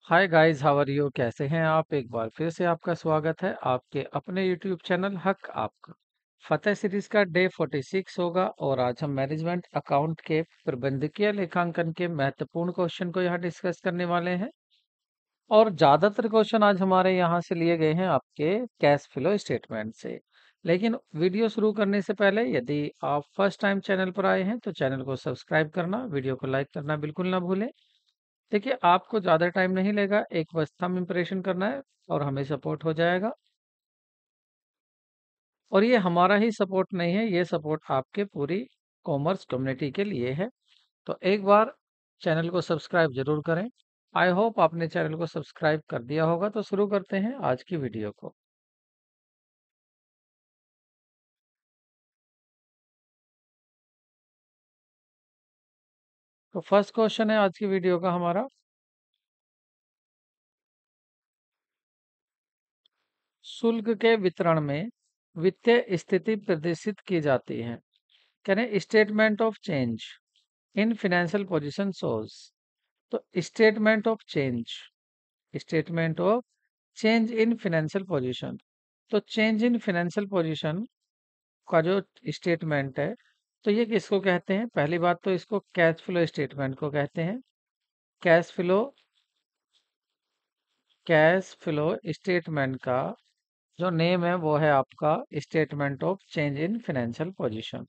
Hi guys, how are you? कैसे हैं आप? एक बार फिर से आपका स्वागत है आपके अपने यूट्यूब चैनल हक आपका। फतेह सीरीज का डे 46 होगा और आज हम मैनेजमेंट अकाउंट के प्रबंधकीय लेखांकन के महत्वपूर्ण क्वेश्चन को यहाँ डिस्कस करने वाले हैं। और ज्यादातर क्वेश्चन आज हमारे यहाँ से लिए गए हैं आपके कैश फ्लो स्टेटमेंट से। लेकिन वीडियो शुरू करने से पहले यदि आप फर्स्ट टाइम चैनल पर आए हैं तो चैनल को सब्सक्राइब करना, वीडियो को लाइक करना बिल्कुल ना भूलें। देखिए, आपको ज़्यादा टाइम नहीं लेगा, एक बस थंब इम्प्रेशन करना है और हमें सपोर्ट हो जाएगा। और ये हमारा ही सपोर्ट नहीं है, ये सपोर्ट आपके पूरी कॉमर्स कम्युनिटी के लिए है। तो एक बार चैनल को सब्सक्राइब जरूर करें। आई होप आपने चैनल को सब्सक्राइब कर दिया होगा। तो शुरू करते हैं आज की वीडियो को। तो फर्स्ट क्वेश्चन है आज की वीडियो का हमारा, शुल्क के वितरण में वित्तीय स्थिति प्रदर्शित की जाती है। करें statement of change in financial position shows. तो statement of change in financial position. तो चेंज इन फाइनेंशियल पोजीशन का जो स्टेटमेंट है, तो ये किसको कहते हैं? पहली बात तो इसको कैश फ्लो स्टेटमेंट को कहते हैं। Cash flow cash flow statement का जो नेम है वो है आपका statement of change in financial position.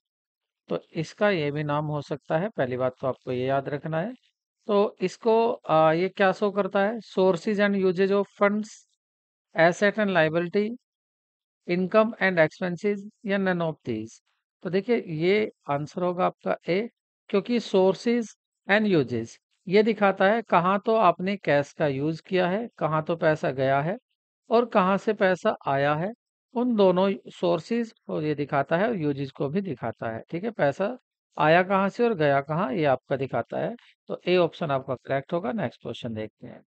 तो इसका ये भी नाम हो सकता है, पहली बात तो आपको ये याद रखना है। तो इसको ये क्या शो करता है? Sources and uses of funds, asset and liability, income and expenses, या नन ऑफ दीज। तो देखिए, ये आंसर होगा आपका ए, क्योंकि सोर्सेज एंड यूजेस ये दिखाता है कहाँ तो आपने कैश का यूज किया है, कहाँ तो पैसा गया है और कहाँ से पैसा आया है। उन दोनों सोर्सेज को ये दिखाता है और यूजेस को भी दिखाता है। ठीक है, पैसा आया कहाँ से और गया कहाँ, ये आपका दिखाता है। तो ए ऑप्शन आपका करेक्ट होगा। नेक्स्ट क्वेश्चन देखते हैं।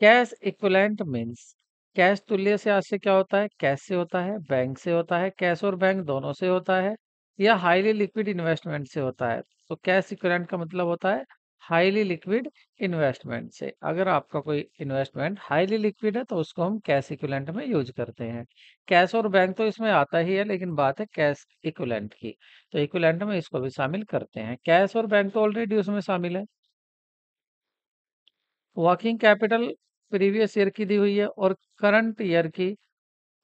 कैश इक्विवेलेंट मीन्स, कैश तुल्य से आज से क्या होता है? कैश से होता है, बैंक से होता है, कैश और बैंक दोनों से होता है, या हाईली लिक्विड इन्वेस्टमेंट से होता है। तो कैश इक्विवेलेंट का मतलब होता है हाईली लिक्विड इन्वेस्टमेंट से। अगर आपका कोई इन्वेस्टमेंट हाईली लिक्विड है तो उसको हम कैश इक्विवेलेंट में यूज करते हैं। कैश और बैंक तो इसमें आता ही है, लेकिन बात है कैश इक्विवेलेंट की। तो इक्विवेलेंट में इसको भी शामिल करते हैं। कैश और बैंक तो ऑलरेडी उसमें शामिल है। वर्किंग कैपिटल प्रीवियस ईयर की दी हुई है और करंट ईयर की,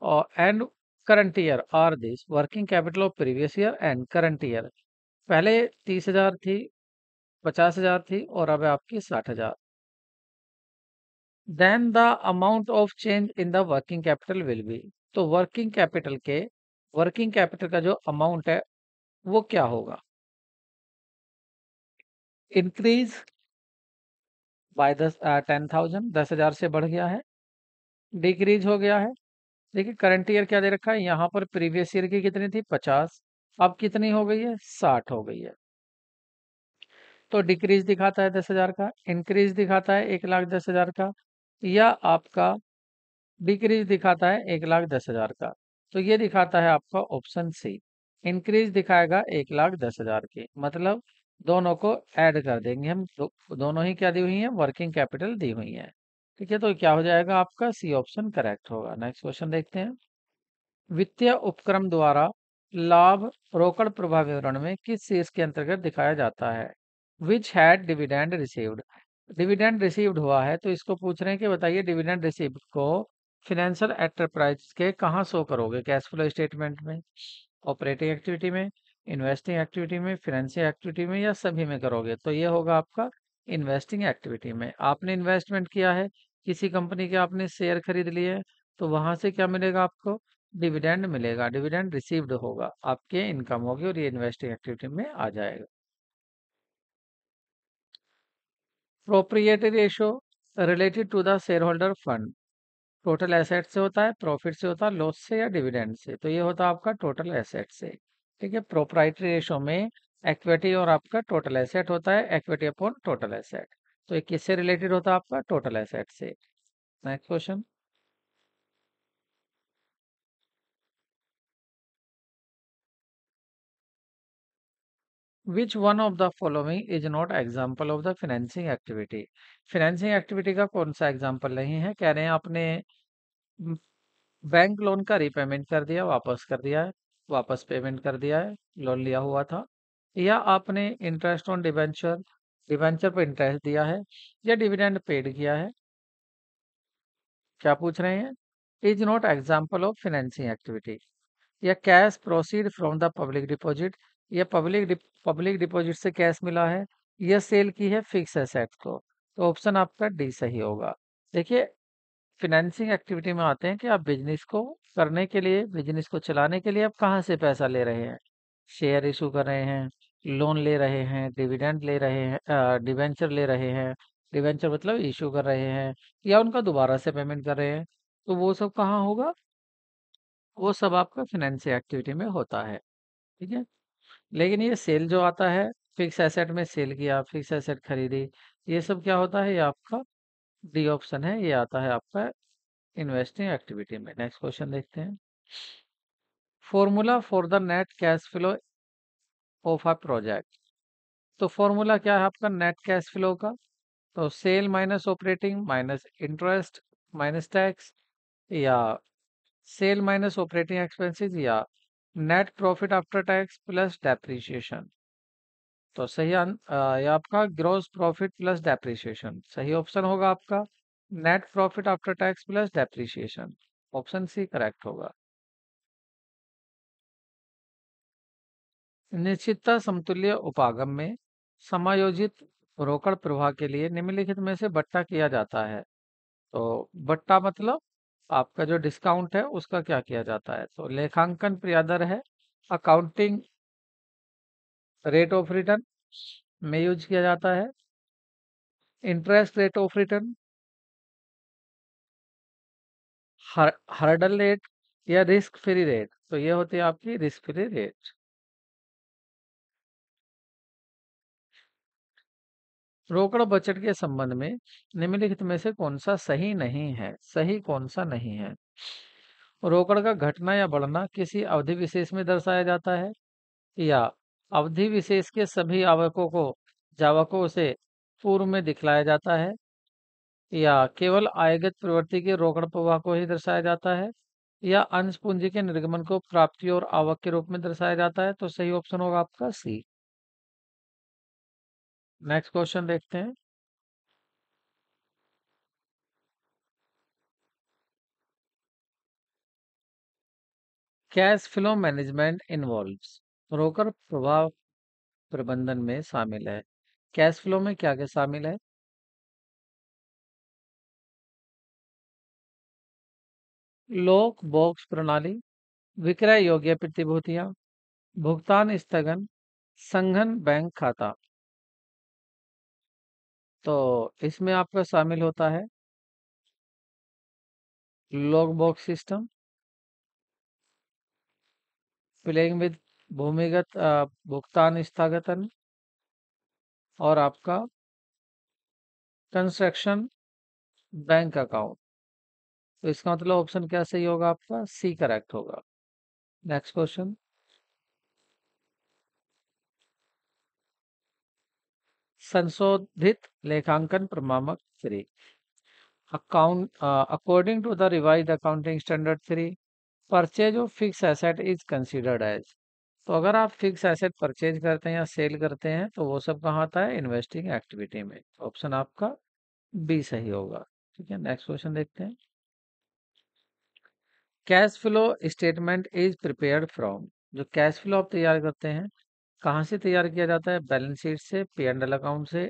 और and current year are this working capital of previous year and current year. पहले 30,000 थी, 50,000 थी और अब है आपकी 60,000। Then the amount of change in the working capital will be. तो वर्किंग कैपिटल का जो अमाउंट है वो क्या होगा? इंक्रीज बाय 10,000, 10,000 से बढ़ गया है। डिक्रीज हो गया है। देखिए, करंट ईयर क्या दे रखा है यहाँ पर? प्रीवियस ईयर की कितनी थी? 50, अब कितनी हो गई है? 60 हो गई है। तो डिक्रीज दिखाता है 10,000 का, इंक्रीज दिखाता है 1,10,000 का, या आपका डिक्रीज दिखाता है 1,10,000 का। तो ये दिखाता है आपका ऑप्शन सी, इंक्रीज दिखाएगा 1,10,000 की। मतलब दोनों को ऐड कर देंगे हम, दोनों ही क्या दी हुई है? वर्किंग कैपिटल दी हुई है। ठीक है, तो क्या हो जाएगा आपका? सी ऑप्शन करेक्ट होगा। नेक्स्ट क्वेश्चन देखते हैं। वित्तीय उपक्रम द्वारा लाभ रोकड़ प्रवाह विवरण में किस चीज के अंतर्गत दिखाया जाता है? Which had dividend received. Dividend received हुआ है, तो इसको पूछ रहे हैं कि बताइए डिविडेंड रिसीव्ड को फिनेंशियल एंटरप्राइज के कहाँ शो करोगे? कैश फ्लो स्टेटमेंट में, ऑपरेटिंग एक्टिविटी में, इन्वेस्टिंग एक्टिविटी में, फाइनेंशियल एक्टिविटी में, या सभी में करोगे? तो ये होगा आपका इन्वेस्टिंग एक्टिविटी में। आपने इन्वेस्टमेंट किया है, किसी कंपनी के आपने शेयर खरीद लिए, तो वहां से क्या मिलेगा आपको? डिविडेंड मिलेगा। डिविडेंड रिसीव्ड होगा, आपके इनकम होगी और ये इन्वेस्टिंग एक्टिविटी में आ जाएगा। Proprietary ratio related to the share holder fund, total asset से होता है, प्रॉफिट से होता है, लॉस से, या डिविडेंड से? तो ये होता है आपका टोटल एसेट से। ठीक है, प्रोप्राइटरी रेशो में इक्विटी और आपका टोटल एसेट होता है, इक्विटी अपॉन टोटल एसेट। तो ये किससे रिलेटेड होता है? आपका टोटल एसेट से। Next question. Which one of the following is not example of the financing activity? Financing activity का कौन सा एग्जाम्पल नहीं है? कह रहे हैं आपने बैंक लोन का रीपेमेंट कर दिया, वापस कर दिया है, वापस पेमेंट कर दिया है, लोन लिया हुआ था, या आपने इंटरेस्ट ऑन डिबेंचर, डिबेंचर पर इंटरेस्ट दिया है, या डिविडेंड पेड किया है। क्या पूछ रहे हैं? Is not example of financing activity, या cash proceed from the public deposit, या पब्लिक डिपॉजिट से कैश मिला है, या सेल की है फिक्स एसेट्स को। तो ऑप्शन आपका डी सही होगा। देखिए, फिनेंसिंग एक्टिविटी में आते हैं कि आप बिजनेस को करने के लिए, बिजनेस को चलाने के लिए आप कहाँ से पैसा ले रहे हैं? शेयर इशू कर रहे हैं, लोन ले रहे हैं, डिविडेंड ले रहे हैं, डिवेंचर ले रहे हैं, डिवेंचर मतलब इशू कर रहे हैं, या उनका दोबारा से पेमेंट कर रहे हैं। तो वो सब कहाँ होगा? वो सब आपका फिनेंशियल एक्टिविटी में होता है। ठीक है। लेकिन ये सेल जो आता है, फिक्स एसेट में सेल किया, फिक्स एसेट खरीदी, ये सब क्या होता है? ये आपका डी ऑप्शन है, ये आता है आपका इन्वेस्टिंग एक्टिविटी में। नेक्स्ट क्वेश्चन देखते हैं। Formula for the net cash flow of a project. तो फॉर्मूला क्या है आपका नेट कैश फ्लो का? तो sale minus operating minus interest minus tax, या सेल माइनस ऑपरेटिंग एक्सपेंसेस, या net profit after tax plus depreciation. तो ये आपका ग्रॉस प्रॉफिट प्लस डेप्रिसिएशन सही ऑप्शन होगा आपका। Net profit after tax plus depreciation, option C correct होगा। निश्चितता समतुल्य उपागम में समायोजित रोकड़ प्रवाह के लिए निम्नलिखित में से बट्टा किया जाता है। तो बट्टा मतलब आपका जो डिस्काउंट है उसका क्या किया जाता है? तो लेखांकन प्रियादर है, अकाउंटिंग रेट ऑफ रिटर्न में यूज किया जाता है, interest rate of return, hurdle rate, या रिस्क फ्री रेट। तो ये होती है आपकी रिस्क फ्री रेट। रोकड़ बजट के संबंध में निम्नलिखित में से कौन सा सही नहीं है? सही कौन सा नहीं है? रोकड़ का घटना या बढ़ना किसी अवधि विशेष में दर्शाया जाता है, या अवधि विशेष के सभी आवकों को जावकों से पूर्व में दिखलाया जाता है, या केवल आयगत प्रवृत्ति के रोकड़ प्रवाह को ही दर्शाया जाता है, या अंश पूंजी के निर्गमन को प्राप्ति और आवक के रूप में दर्शाया जाता है। तो सही ऑप्शन होगा आपका सी। नेक्स्ट क्वेश्चन देखते हैं। कैश फ्लो मैनेजमेंट इन्वॉल्व्स, रोकड़ प्रवाह प्रबंधन में शामिल है। कैश फ्लो में क्या क्या शामिल है? लॉक बॉक्स प्रणाली, विक्रय योग्य प्रतिभूतियां, भुगतान स्थगन, संघन बैंक खाता। तो इसमें आपका शामिल होता है lock box system, playing with भूमिगत भुगतान स्थगन, और आपका कंस्ट्रक्शन बैंक अकाउंट। तो इसका मतलब ऑप्शन क्या सही होगा आपका? सी करेक्ट होगा। Next question. संशोधित लेखांकन प्रमाणक 3, according to the revised accounting standard 3, purchase of fix asset is considered as. तो अगर आप फिक्स एसेट परचेज करते हैं या सेल करते हैं तो वो सब कहाँ आता है? इन्वेस्टिंग एक्टिविटी में। ऑप्शन आपका बी सही होगा। ठीक है। नेक्स्ट क्वेश्चन देखते हैं। Cash flow statement is prepared from, जो कैश फ्लो आप तैयार करते हैं कहाँ से तैयार किया जाता है? बैलेंस शीट से, पी एंड एल अकाउंट से,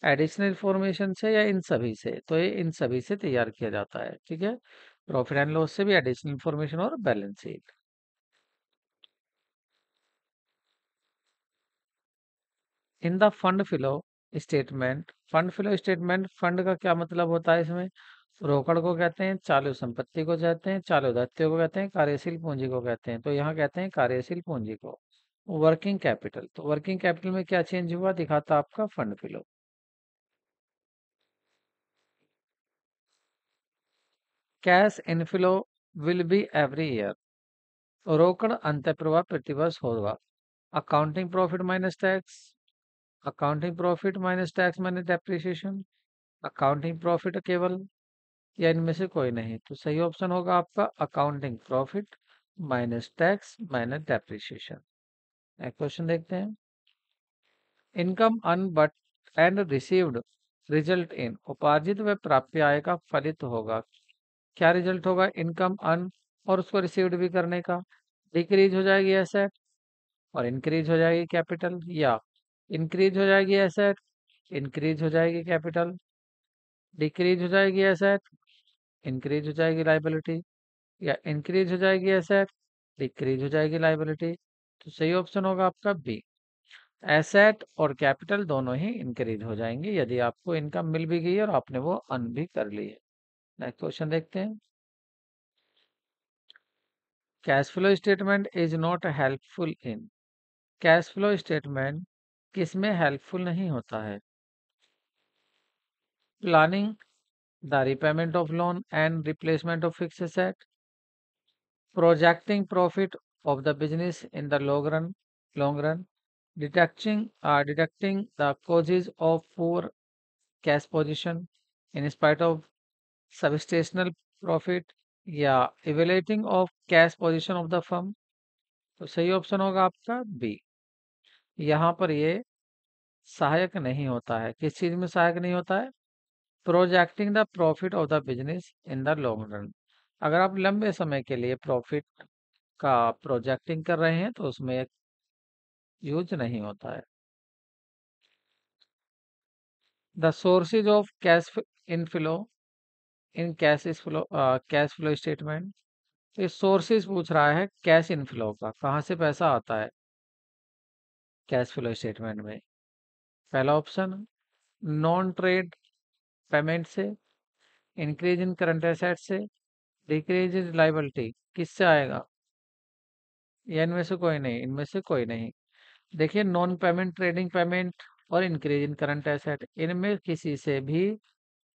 एडिशनल इंफॉर्मेशन से, या इन सभी से? तो ये इन सभी से तैयार किया जाता है। ठीक है। प्रॉफिट एंड लॉस से भी, एडिशनल इंफॉर्मेशन और balance sheet. In the fund flow statement, fund का क्या मतलब होता है इसमें? रोकड़ को कहते हैं, चालू संपत्ति को कहते हैं, चालू दायित्व को कहते हैं, कार्यशील पूंजी को कहते हैं। तो यहाँ कहते हैं कार्यशील पूंजी को। वर्किंग कैपिटल, तो वर्किंग कैपिटल में क्या चेंज हुआ दिखाता आपका fund flow. Cash inflow will be every year, रोकड़ अंतः प्रवाह प्रतिवर्ष होगा। Accounting profit minus tax, accounting profit minus tax minus depreciation, accounting profit केवल, या इनमें से कोई नहीं। तो सही ऑप्शन होगा आपका accounting profit minus tax minus depreciation. Next question देखते हैं। Income un but and received result in, उपार्जित व प्राप्य आय का फलित होगा। क्या रिजल्ट होगा इनकम अन और उसको रिसीव्ड भी करने का? डिक्रीज हो जाएगी एसेट और इंक्रीज हो जाएगी कैपिटल, या इंक्रीज हो जाएगी एसेट, इंक्रीज हो जाएगी कैपिटल, डिक्रीज हो जाएगी एसेट, इंक्रीज हो जाएगी लाइबिलिटी, या इंक्रीज हो जाएगी एसेट, डिक्रीज हो जाएगी लाइबिलिटी। तो सही ऑप्शन होगा आपका बी, एसेट और कैपिटल दोनों ही इंक्रीज हो जाएंगे यदि आपको इनकम मिल भी गई और आपने वो अर्न भी कर ली है। नेक्स्ट क्वेश्चन देखते हैं। Cash flow statement is not helpful in, cash flow statement किसमें हेल्पफुल नहीं होता है? Planning the repayment of loan and replacement of fix asset, projecting profit of the business in the long run, deducting the causes of poor cash position in spite of substantial profit, या evaluating of cash position of the firm। तो सही option होगा आपका B. यहाँ पर ये सहायक नहीं होता है। किस चीज में सहायक नहीं होता है? Projecting the profit of the business in the long run. अगर आप लंबे समय के लिए प्रॉफिट का प्रोजेक्टिंग कर रहे हैं तो उसमें यूज नहीं होता है। The sources of cash inflow in cash flow statement. तो सोर्सेज पूछ रहा है कैश इनफ्लो का, कहाँ से पैसा आता है कैश फ्लो स्टेटमेंट में? पहला ऑप्शन नॉन ट्रेड पेमेंट से, इंक्रीज इन करंट एसेट से, डिक्रीज इन लाइबिलिटी, किससे आएगा? या इनमें से कोई नहीं? इनमें से कोई नहीं। देखिए नॉन पेमेंट, ट्रेडिंग पेमेंट और इंक्रीज इन करंट एसेट, इनमें किसी से भी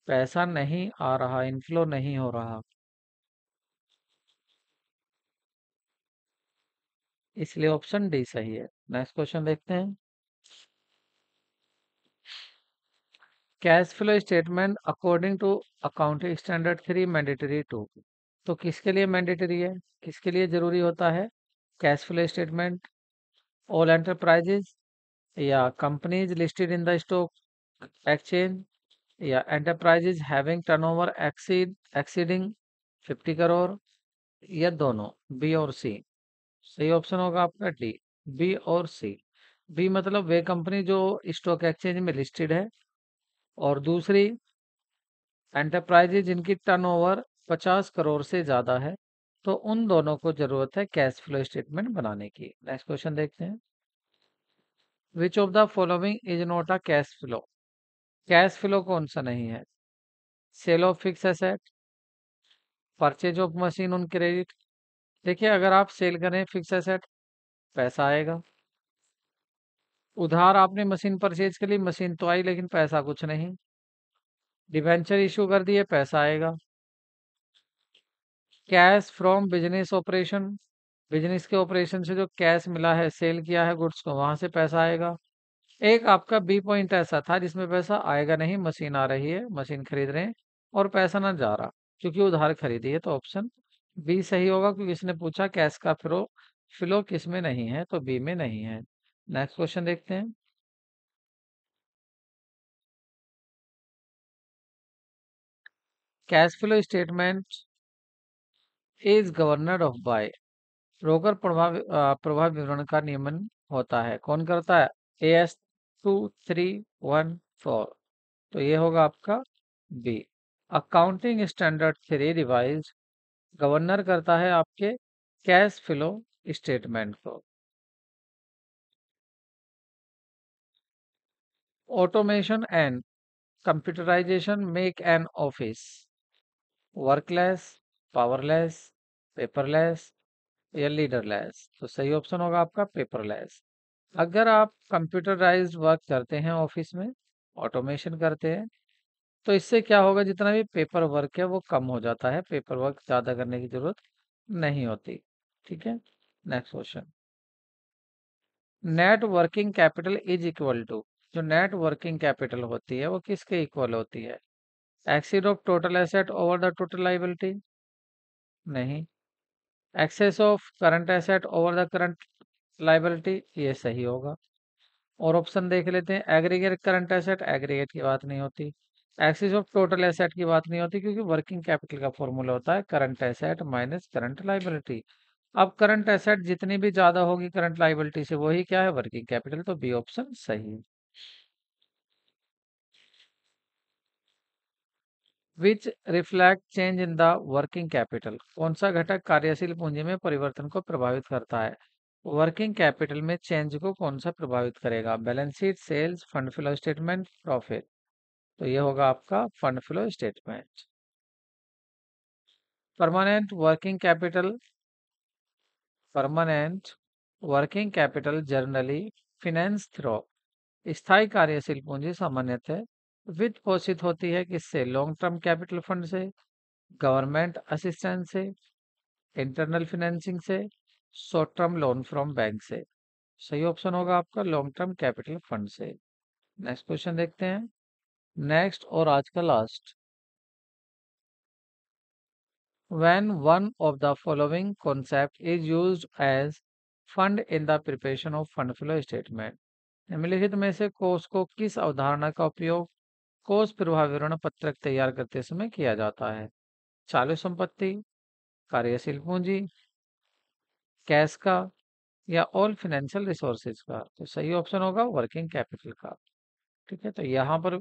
पैसा नहीं आ रहा, इनफ्लो नहीं हो रहा, इसलिए ऑप्शन डी सही है। नेक्स्ट क्वेश्चन देखते हैं। Cash flow statement according to accounting standard 3 mandatory to, तो किसके लिए मैंडेटरी है, किसके लिए जरूरी होता है cash flow statement? All enterprises, या companies listed in the stock exchange, या enterprises having turnover exceeding 50 crore, या दोनों, बी और सी। सही ऑप्शन होगा आपका डी, बी और सी। बी मतलब वे कंपनी जो स्टॉक एक्सचेंज में लिस्टेड है, और दूसरी एंटरप्राइजेज जिनकी टर्नओवर 50 करोड़ से ज्यादा है। तो उन दोनों को जरूरत है कैश फ्लो स्टेटमेंट बनाने की। नेक्स्ट क्वेश्चन देखते हैं। Which of the following is not a cash flow, cash flow कौन सा नहीं है? Sale of fix asset, purchase of machine on credit. देखिए अगर आप सेल करें फिक्स एसेट, पैसा आएगा। उधार आपने मशीन परचेज के लिए, मशीन तो आई लेकिन पैसा कुछ नहीं। डिवेंचर इशू कर दिए, पैसा आएगा। Cash from business operation, business के ऑपरेशन से जो कैश मिला है, सेल किया है गुड्स को, वहां से पैसा आएगा। एक आपका बी पॉइंट ऐसा था जिसमें पैसा आएगा नहीं, मशीन आ रही है, मशीन खरीद रहे हैं और पैसा ना जा रहा, क्योंकि उधार खरीदी है। तो ऑप्शन बी सही होगा, क्योंकि इसने पूछा कैश का फ्लो, फ्लो किस में नहीं है, तो बी में नहीं है। नेक्स्ट क्वेश्चन देखते हैं। Cash flow statement is governed of by, रोकर प्रभाव विवरण का नियमन होता है, कौन करता है? AS 2314। तो ये होगा आपका B. Accounting standard 3 revise governor करता है आपके कैश फ्लो स्टेटमेंट को। Automation and computerization make an office workless, powerless, paperless, या लीडरलेस। तो सही ऑप्शन होगा आपका पेपरलेस। अगर आप कंप्यूटराइज्ड वर्क करते हैं ऑफिस में, ऑटोमेशन करते हैं, तो इससे क्या होगा, जितना भी पेपर वर्क है वो कम हो जाता है, पेपर वर्क ज़्यादा करने की जरूरत नहीं होती। ठीक है। Next question. Net working capital is equal to, जो नेट वर्किंग कैपिटल होती है वो किसके इक्वल होती है? Excess of total asset over the total liability? नहीं। Excess of current asset over the current liability? ये सही होगा। और ऑप्शन देख लेते हैं। एग्रीगेट करंट एसेट, एग्रीगेट की बात नहीं होती। एक्सिस ऑफ टोटल एसेट की बात नहीं होती, क्योंकि वर्किंग कैपिटल का फॉर्मूला होता है current asset minus current liability. अब करंट एसेट जितनी भी ज्यादा होगी करंट लाइबिलिटी से, वही क्या है? Working capital. तो बी ऑप्शन सही है। Which reflect change in the working capital? कौन सा घटक कार्यशील पूंजी में परिवर्तन को प्रभावित करता है? वर्किंग कैपिटल में चेंज को कौन सा प्रभावित करेगा? Balance sheet, sales, fund flow statement, profit? तो ये होगा आपका fund flow statement. Permanent working capital, permanent working capital generally finance through, स्थायी कार्यशील पूंजी सामान्यतः वित्त पोषित होती है किससे? लॉन्ग टर्म कैपिटल फंड से, गवर्नमेंट असिस्टेंस से, इंटरनल फाइनेंसिंग से, short term loan from bank से? सही ऑप्शन होगा आपका लॉन्ग टर्म कैपिटल फंड से। नेक्स्ट क्वेश्चन देखते हैं। नेक्स्ट और आज का last. When one of the following concept is used as fund in the preparation of fund flow statement, निम्नलिखित में से कोष को किस अवधारणा का उपयोग कोष प्रवाह विवरण पत्रक तैयार करते समय किया जाता है? चालू संपत्ति, कार्यशील पूंजी, कैश का, या ऑल फाइनेंशियल रिसोर्सेज का? तो सही ऑप्शन होगा वर्किंग कैपिटल का। ठीक है, तो यहाँ पर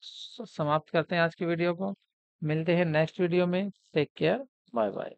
समाप्त करते हैं आज की वीडियो को। मिलते हैं नेक्स्ट वीडियो में। Take care, bye bye.